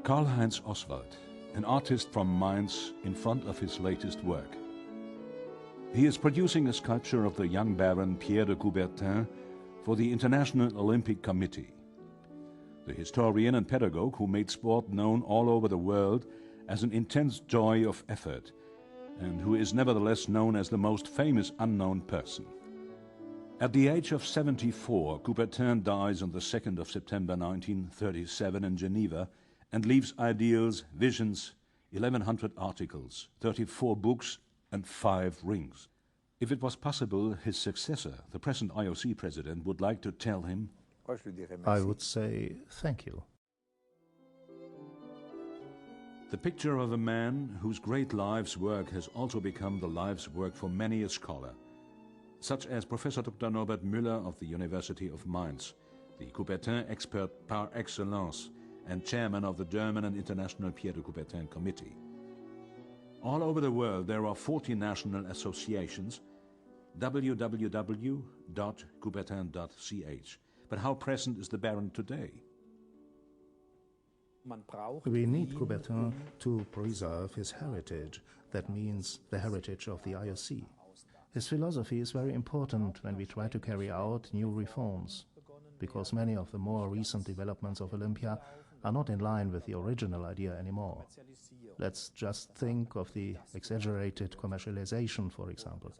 Karl-Heinz Oswald, an artist from Mainz in front of his latest work. He is producing a sculpture of the young Baron Pierre de Coubertin for the International Olympic Committee. The historian and pedagogue who made sport known all over the world as an intense joy of effort, and who is nevertheless known as the most famous unknown person. At the age of 74, Coubertin dies on the 2nd of September 1937 in Geneva and leaves ideals, visions, 1,100 articles, 34 books and 5 rings. If it was possible, his successor, the present IOC president, would like to tell him, I would say thank you. The picture of a man whose great life's work has also become the life's work for many a scholar, such as Professor Dr. Norbert Müller of the University of Mainz, the Coubertin expert par excellence and chairman of the German and International Pierre de Coubertin Committee. All over the world there are 40 national associations, www.coubertin.ch. But how present is the Baron today? We need Coubertin to preserve his heritage. That means the heritage of the IOC. His philosophy is very important when we try to carry out new reforms, because many of the more recent developments of Olympia are not in line with the original idea anymore. Let's just think of the exaggerated commercialization, for example.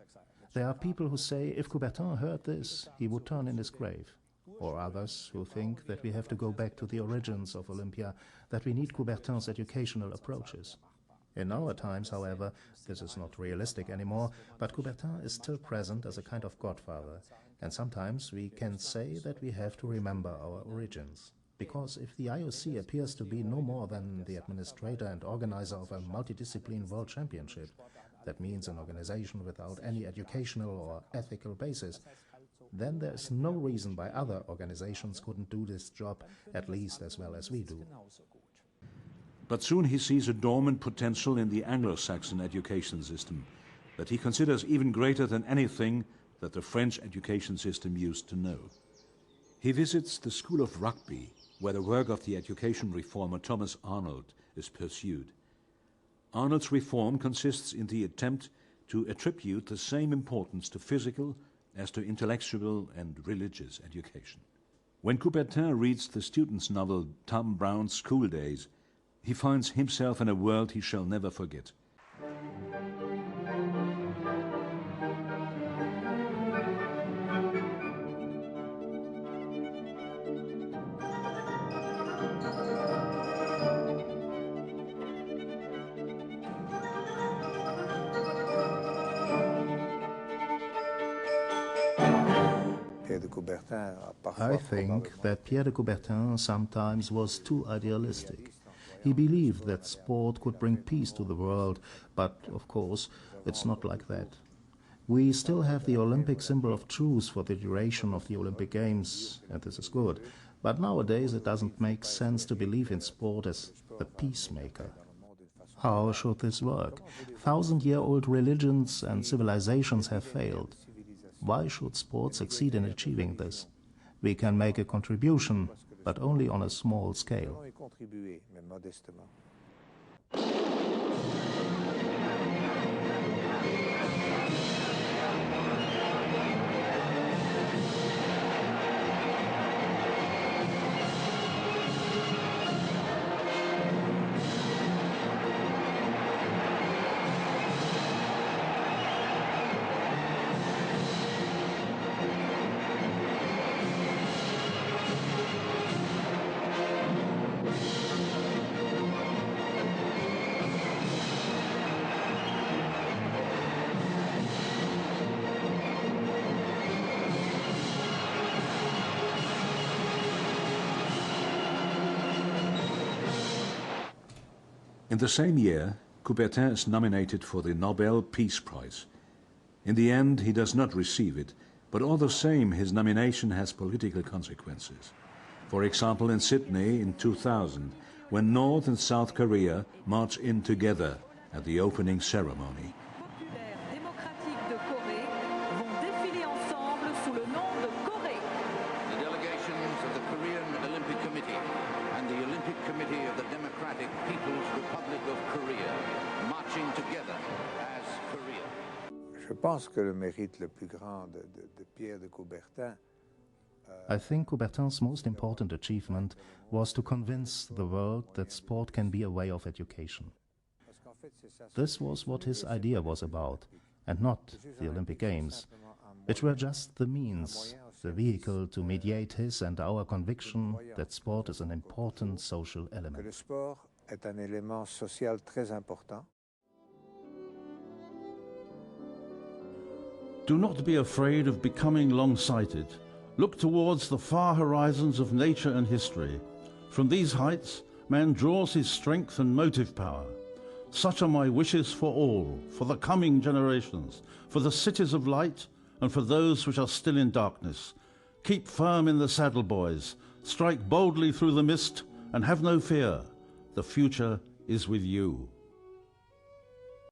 There are people who say if Coubertin heard this, he would turn in his grave. Or others who think that we have to go back to the origins of Olympia, that we need Coubertin's educational approaches. In our times, however, this is not realistic anymore, but Coubertin is still present as a kind of godfather, and sometimes we can say that we have to remember our origins. Because if the IOC appears to be no more than the administrator and organizer of a multidiscipline world championship, that means an organization without any educational or ethical basis, then there is no reason why other organizations couldn't do this job at least as well as we do. But soon he sees a dormant potential in the Anglo-Saxon education system that he considers even greater than anything that the French education system used to know. He visits the School of Rugby, where the work of the education reformer Thomas Arnold is pursued. Arnold's reform consists in the attempt to attribute the same importance to physical as to intellectual and religious education. When Coubertin reads the student's novel Tom Brown's School Days, he finds himself in a world he shall never forget. I think that Pierre de Coubertin sometimes was too idealistic. He believed that sport could bring peace to the world, but, of course, it's not like that. We still have the Olympic symbol of truce for the duration of the Olympic Games, and this is good. But nowadays it doesn't make sense to believe in sport as the peacemaker. How should this work? 1,000-year-old religions and civilizations have failed. Why should sport succeed in achieving this? We can make a contribution, but only on a small scale. In the same year, Coubertin is nominated for the Nobel Peace Prize. In the end, he does not receive it, but all the same, his nomination has political consequences. For example, in Sydney in 2000, when North and South Korea march in together at the opening ceremony. The delegations of the Korean Olympic Committee and the Olympic Committee of the Democratic pense que le mérite le plus grand de Pierre de Coubertin. I think Coubertin's most important achievement was to convince the world that sport can be a way of education. This was what his idea was about, and not the Olympic Games, which were just the means, the vehicle to mediate his and our conviction that sport is an important social Que le element. sport est un élément social très important. Do not be afraid of becoming long-sighted. Look towards the far horizons of nature and history. From these heights, man draws his strength and motive power. Such are my wishes for all, for the coming generations, for the cities of light, and for those which are still in darkness. Keep firm in the saddle, boys. Strike boldly through the mist, and have no fear. The future is with you.